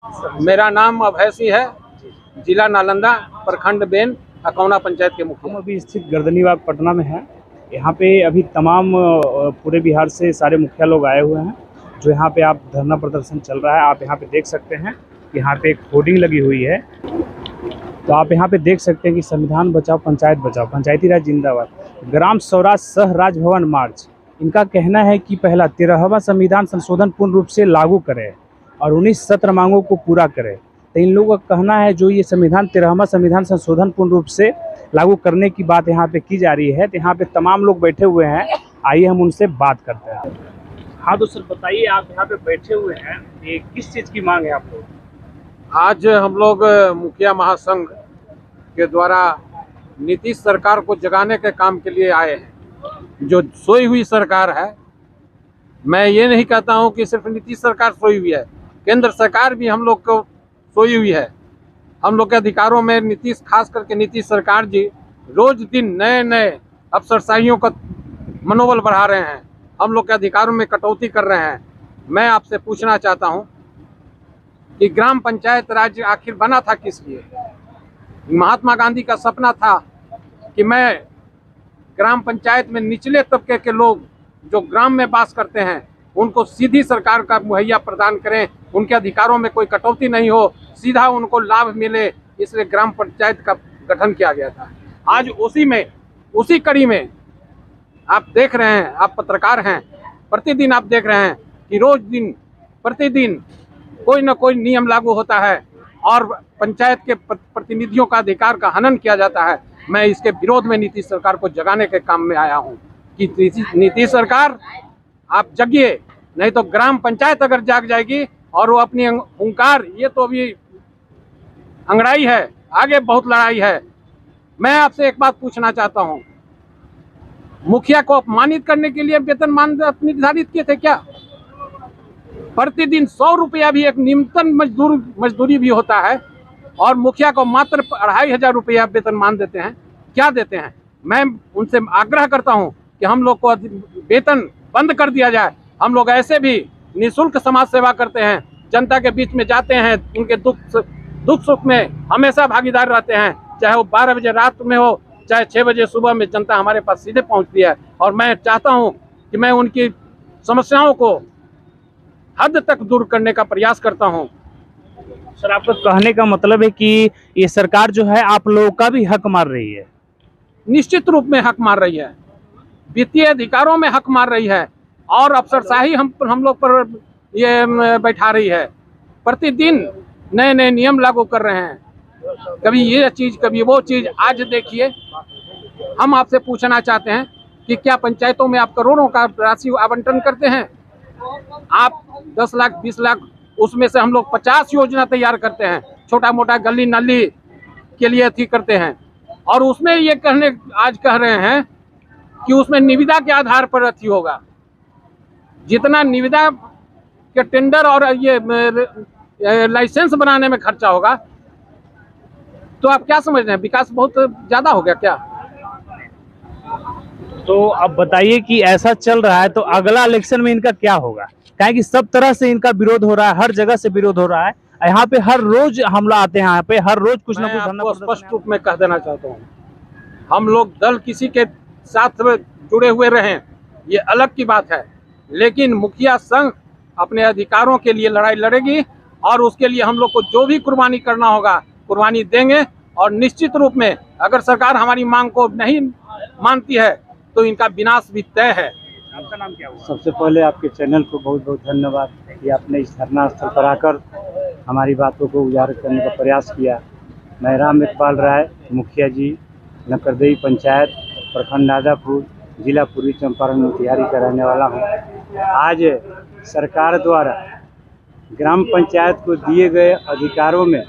मेरा नाम अभय सिंह है, जिला नालंदा, प्रखंड बेन, अकौना पंचायत के मुखिया। हम अभी स्थित गर्दनीबाग पटना में हैं। यहाँ पे अभी तमाम पूरे बिहार से सारे मुखिया लोग आए हुए हैं। जो यहाँ पे आप धरना प्रदर्शन चल रहा है, आप यहाँ पे देख सकते हैं। यहाँ पे एक होर्डिंग लगी हुई है, तो आप यहाँ पे देख सकते हैं कि संविधान बचाओ पंचायत बचाओ, पंचायती राज जिंदाबाद, ग्राम स्वराज सह राजभवन मार्च। इनका कहना है कि पहला 13वां संविधान संशोधन पूर्ण रूप से लागू करें और 19 सत्र मांगों को पूरा करें। तो इन लोगों का कहना है जो ये संविधान 13वां संविधान संशोधन पूर्ण रूप से लागू करने की बात यहाँ पे की जा रही है। तो यहाँ पे तमाम लोग बैठे हुए हैं, आइए हम उनसे बात करते हैं। हाँ तो सर बताइए, आप यहाँ पे बैठे हुए हैं, ये किस चीज़ की मांग है आप लोग? आज हम लोग मुखिया महासंघ के द्वारा नीतीश सरकार को जगाने के काम के लिए आए हैं। जो सोई हुई सरकार है, मैं ये नहीं कहता हूँ कि सिर्फ नीतीश सरकार सोई हुई है, केंद्र सरकार भी हम लोग को सोई हुई है। हम लोग के अधिकारों में नीतीश, खास करके नीतीश सरकार जी रोज दिन नए नए अफसरशाहियों का मनोबल बढ़ा रहे हैं, हम लोग के अधिकारों में कटौती कर रहे हैं। मैं आपसे पूछना चाहता हूं कि ग्राम पंचायत राज आखिर बना था किस लिए? महात्मा गांधी का सपना था कि मैं ग्राम पंचायत में निचले तबके के लोग जो ग्राम में वास करते हैं उनको सीधी सरकार का मुहैया प्रदान करें, उनके अधिकारों में कोई कटौती नहीं हो, सीधा उनको लाभ मिले, इसलिए ग्राम पंचायत का गठन किया गया था। आज उसी कड़ी में आप देख रहे हैं, आप पत्रकार हैं, प्रतिदिन आप देख रहे हैं कि प्रतिदिन कोई न कोई नियम लागू होता है और पंचायत के प्रतिनिधियों का अधिकार का हनन किया जाता है। मैं इसके विरोध में नीतीश सरकार को जगाने के काम में आया हूं कि नीतीश सरकार आप जगिए, नहीं तो ग्राम पंचायत अगर जाग जाएगी और वो अपनी हुंकार, ये तो अभी अंगड़ाई है, आगे बहुत लड़ाई है। मैं आपसे एक बात पूछना चाहता हूं, मुखिया को अपमानित करने के लिए वेतनमान निर्धारित किए थे क्या? प्रतिदिन 100 रुपया भी एक न्यूनतम मजदूरी भी होता है और मुखिया को मात्र 2500 रुपया वेतनमान देते हैं। क्या देते हैं? मैं उनसे आग्रह करता हूं कि हम लोग को वेतन बंद कर दिया जाए। हम लोग ऐसे भी निःशुल्क समाज सेवा करते हैं, जनता के बीच में जाते हैं, उनके दुख सुख में हमेशा भागीदार रहते हैं, चाहे वो 12 बजे रात में हो, चाहे 6 बजे सुबह में, जनता हमारे पास सीधे पहुंचती है। और मैं चाहता हूं कि मैं उनकी समस्याओं को हद तक दूर करने का प्रयास करता हूं। सर आपका कहने का मतलब है कि ये सरकार जो है आप लोगों का भी हक मार रही है? निश्चित रूप में हक मार रही है, वित्तीय अधिकारों में हक मार रही है और अफसरशाही हम लोग पर ये बैठा रही है। प्रतिदिन नए नए नियम लागू कर रहे हैं, कभी ये चीज़ कभी वो चीज़। आज देखिए, हम आपसे पूछना चाहते हैं कि क्या पंचायतों में आप करोड़ों का राशि आवंटन करते हैं? आप 10 लाख 20 लाख, उसमें से हम लोग 50 योजना तैयार करते हैं, छोटा मोटा गली नाली के लिए अथी करते हैं, और उसमें ये आज कह रहे हैं कि उसमें निविदा के आधार पर अथी होगा। जितना निविदा के टेंडर और ये लाइसेंस बनाने में खर्चा होगा, तो आप क्या समझ रहे हैं, विकास बहुत ज्यादा हो गया क्या? तो अब बताइए कि ऐसा चल रहा है तो अगला इलेक्शन में इनका क्या होगा? क्या कि सब तरह से इनका विरोध हो रहा है, हर जगह से विरोध हो रहा है। यहाँ पे हर रोज हमला आते हैं, यहाँ पे हर रोज कुछ ना कुछ। स्पष्ट रूप में कह देना चाहता हूँ, हम लोग दल किसी के साथ जुड़े हुए रहें ये अलग की बात है, लेकिन मुखिया संघ अपने अधिकारों के लिए लड़ाई लड़ेगी और उसके लिए हम लोग को जो भी कुर्बानी करना होगा कुर्बानी देंगे। और निश्चित रूप में अगर सरकार हमारी मांग को नहीं मानती है तो इनका विनाश भी तय है। आपका नाम क्या हुआ? सबसे पहले आपके चैनल को बहुत बहुत धन्यवाद कि आपने इस धरना स्थल पर आकर हमारी बातों को उजागर करने का प्रयास किया। मैं राम इकबाल राय, मुखिया जी, नकरदेई पंचायत, प्रखंड नादापुर, जिला पूर्वी चंपारण मोतिहारी का रहने वाला हूँ। आज सरकार द्वारा ग्राम पंचायत को दिए गए अधिकारों में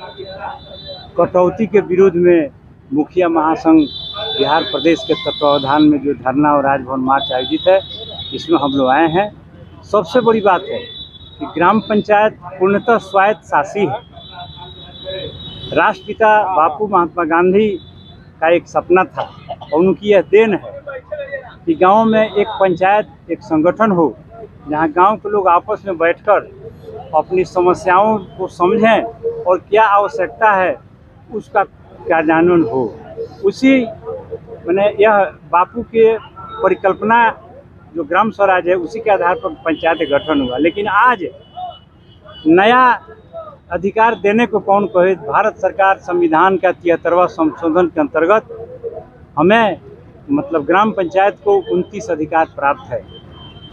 कटौती के विरोध में मुखिया महासंघ बिहार प्रदेश के तत्वावधान में जो धरना और राजभवन मार्च आयोजित है, इसमें हम लोग आए हैं। सबसे बड़ी बात है कि ग्राम पंचायत पूर्णतः स्वायत्त शासी है। राष्ट्रपिता बापू महात्मा गांधी का एक सपना था और उनकी यह देन है कि गांव में एक पंचायत, एक संगठन हो जहां गांव के लोग आपस में बैठकर अपनी समस्याओं को समझें और क्या आवश्यकता है उसका कार्यान्वयन हो। उसी मैंने यह बापू के परिकल्पना जो ग्राम स्वराज है उसी के आधार पर पंचायत गठन हुआ। लेकिन आज नया अधिकार देने को कौन कहे। भारत सरकार संविधान का 73वां संशोधन के अंतर्गत हमें मतलब ग्राम पंचायत को 29 अधिकार प्राप्त है।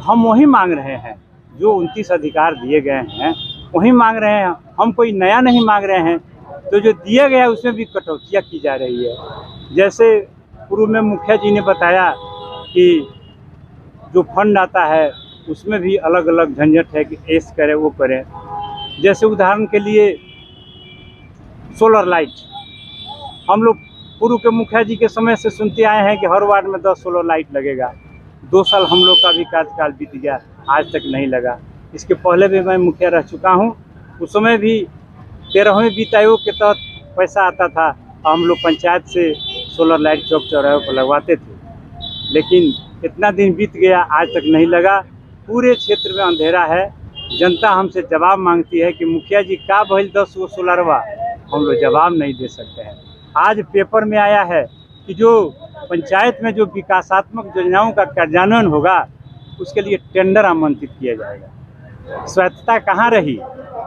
हम वही मांग रहे हैं जो 29 अधिकार दिए गए हैं, वही मांग रहे हैं। हम कोई नया नहीं मांग रहे हैं। तो जो दिया गया है उसमें भी कटौतियाँ की जा रही है। जैसे पूर्व में मुखिया जी ने बताया कि जो फंड आता है उसमें भी अलग अलग झंझट है कि ऐस करें वो करें। जैसे उदाहरण के लिए सोलर लाइट, हम लोग पूर्व के मुखिया जी के समय से सुनते आए हैं कि हर वार्ड में 10 सोलर लाइट लगेगा। 2 साल हम लोग का भी कार्यकाल बीत गया, आज तक नहीं लगा। इसके पहले भी मैं मुखिया रह चुका हूँ। उस समय भी 13वें वित्त आयोग के तहत पैसा आता था, हम लोग पंचायत से सोलर लाइट चौक चौराहे पर लगवाते थे। लेकिन इतना दिन बीत गया, आज तक नहीं लगा। पूरे क्षेत्र में अंधेरा है। जनता हमसे जवाब मांगती है कि मुखिया जी का भइल 10 गो सोलरवा, हम लोग जवाब नहीं दे सकते हैं। आज पेपर में आया है कि जो पंचायत में जो विकासात्मक योजनाओं का कार्यान्वयन होगा उसके लिए टेंडर आमंत्रित किया जाएगा। स्वायत्तता कहाँ रही।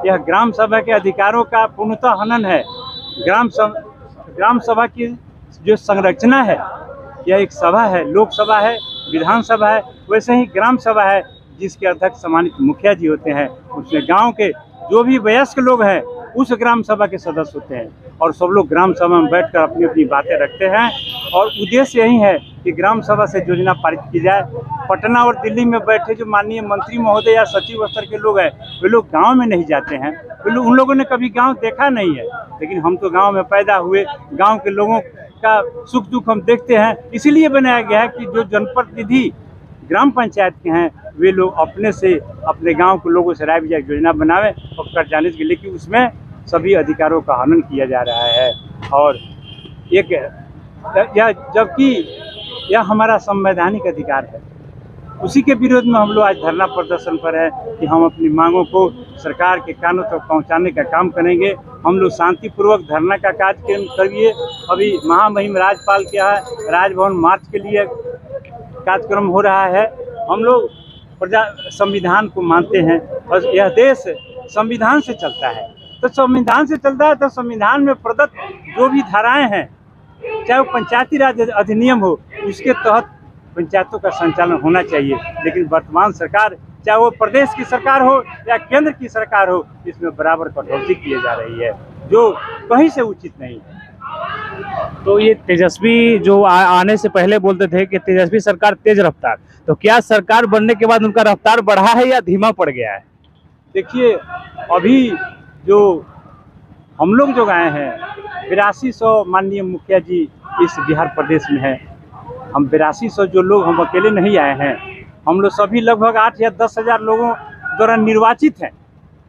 यह ग्राम सभा के अधिकारों का पूर्णतः हनन है। ग्राम सभा की जो संरचना है, यह एक सभा है, लोकसभा है, विधानसभा है, वैसे ही ग्राम सभा है जिसके अध्यक्ष सम्मानित मुखिया जी होते हैं। उसमें गांव के जो भी वयस्क लोग हैं उस ग्राम सभा के सदस्य होते हैं और सब लोग ग्राम सभा में बैठकर अपनी अपनी बातें रखते हैं। और उद्देश्य यही है कि ग्राम सभा से योजना पारित की जाए। पटना और दिल्ली में बैठे जो माननीय मंत्री महोदय या सचिव स्तर के लोग हैं, वे लोग गांव में नहीं जाते हैं। उन लोगों ने कभी गांव देखा नहीं है। लेकिन हम तो गांव में पैदा हुए, गांव के लोगों का सुख दुख हम देखते हैं। इसीलिए बनाया गया है कि जो जनप्रतिनिधि ग्राम पंचायत के हैं वे लोग अपने से अपने गांव के लोगों से राय विचार योजना बनावे और कर जाने के लिए कि उसमें सभी अधिकारों का हनन किया जा रहा है। और एक यह जबकि यह हमारा संवैधानिक अधिकार है, उसी के विरोध में हम लोग आज धरना प्रदर्शन पर है कि हम अपनी मांगों को सरकार के कानों तक पहुंचाने का काम करेंगे। हम लोग शांतिपूर्वक धरना का कार्यक्रम करिए। अभी महामहिम राज्यपाल के यहाँ राजभवन मार्च के लिए कार्यक्रम हो रहा है। हम लोग संविधान को मानते हैं और यह देश संविधान से चलता है। तो संविधान से चलता है तो संविधान में प्रदत्त जो भी धाराएं हैं, चाहे वो पंचायती राज अधिनियम हो, उसके तहत पंचायतों का संचालन होना चाहिए। लेकिन वर्तमान सरकार, चाहे वो प्रदेश की सरकार हो या केंद्र की सरकार हो, इसमें बराबर कटौती की जा रही है जो कहीं से उचित नहीं है। तो ये तेजस्वी जो आने से पहले बोलते थे कि तेजस्वी सरकार तेज रफ्तार, तो क्या सरकार बनने के बाद उनका रफ्तार बढ़ा है या धीमा पड़ गया है? देखिए, अभी जो हम लोग जो आए हैं 8200 माननीय मुखिया जी इस बिहार प्रदेश में है। हम 8200 जो लोग, हम अकेले नहीं आए हैं। हम लोग सभी लगभग 8 या 10 हज़ार लोगों द्वारा निर्वाचित हैं।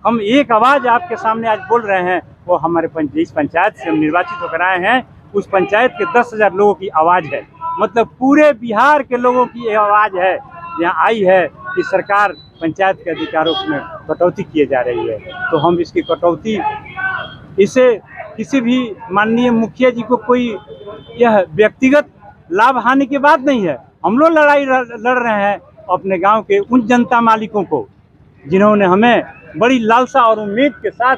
हम एक आवाज़ आपके सामने आज बोल रहे हैं, वो हमारे जिस पंचायत से हम निर्वाचित होकर आए हैं उस पंचायत के 10,000 लोगों की आवाज़ है। मतलब पूरे बिहार के लोगों की यह आवाज़ है यहाँ आई है कि सरकार पंचायत के अधिकारों में कटौती किए जा रही है। तो हम इसकी कटौती, इसे किसी भी माननीय मुखिया जी को कोई यह व्यक्तिगत लाभ हानि की बात नहीं है। हम लोग लड़ाई लड़ रहे हैं अपने गांव के उन जनता मालिकों को जिन्होंने हमें बड़ी लालसा और उम्मीद के साथ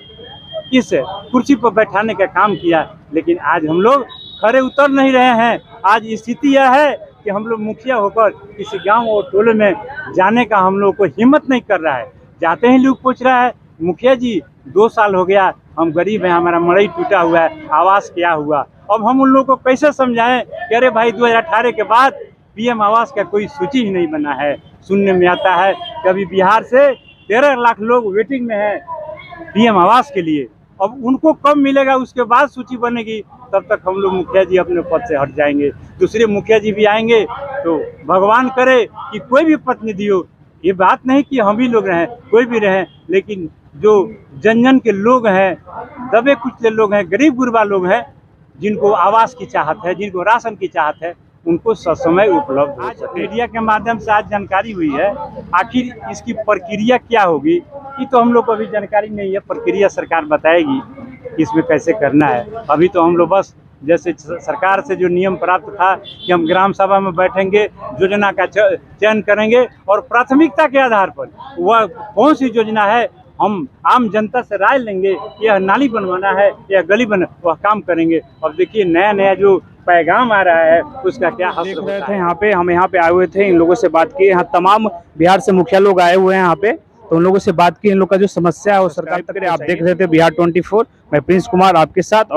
इस कुर्सी पर बैठाने का काम किया। लेकिन आज हम लोग खड़े उतर नहीं रहे हैं। आज स्थिति यह है कि हम लोग मुखिया होकर किसी गांव और टोले में जाने का हम लोग को हिम्मत नहीं कर रहा है। जाते ही लोग पूछ रहा है, मुखिया जी 2 साल हो गया, हम गरीब हैं, हमारा मड़ई टूटा हुआ है, आवास क्या हुआ। अब हम उन लोगों को कैसे समझाएं कि अरे भाई 2018 के बाद पीएम आवास का कोई सूची ही नहीं बना है। सुनने में आता है कि अभी बिहार से 13 लाख लोग वेटिंग में हैं पीएम आवास के लिए। अब उनको कब मिलेगा, उसके बाद सूची बनेगी, तब तक हम लोग मुखिया जी अपने पद से हट जाएंगे। दूसरे मुखिया जी भी आएंगे तो भगवान करे कि कोई भी प्रतिनिधि हो, ये बात नहीं कि हम ही लोग रहें, कोई भी रहें, लेकिन जो जन जन के लोग हैं, दबे कुचले लोग हैं, गरीब गुरबा लोग हैं, जिनको आवास की चाहत है, जिनको राशन की चाहत है, उनको ससमय उपलब्ध हो सके। मीडिया के माध्यम से आज जानकारी हुई है, आखिर इसकी प्रक्रिया क्या होगी ये तो हम लोग को अभी जानकारी नहीं है। प्रक्रिया सरकार बताएगी कि इसमें कैसे करना है। अभी तो हम लोग बस जैसे सरकार से जो नियम प्राप्त था कि हम ग्राम सभा में बैठेंगे, योजना का चयन करेंगे और प्राथमिकता के आधार पर वह कौन सी योजना है हम आम जनता से राय लेंगे, यह नाली बनवाना है या गली बना, वह काम करेंगे। अब देखिए नया नया जो पैगाम आ रहा है उसका क्या देख रहे थे यहाँ पे, हम यहाँ पे आए हुए थे, इन लोगों से बात की। यहाँ तमाम बिहार से मुखिया लोग आए हुए हैं यहाँ पे, तो उन लोगों से बात की। इन लोग का जो समस्या है वो सरकार तक आप देख रहे थे बिहार 24। मैं प्रिंस कुमार आपके साथ। और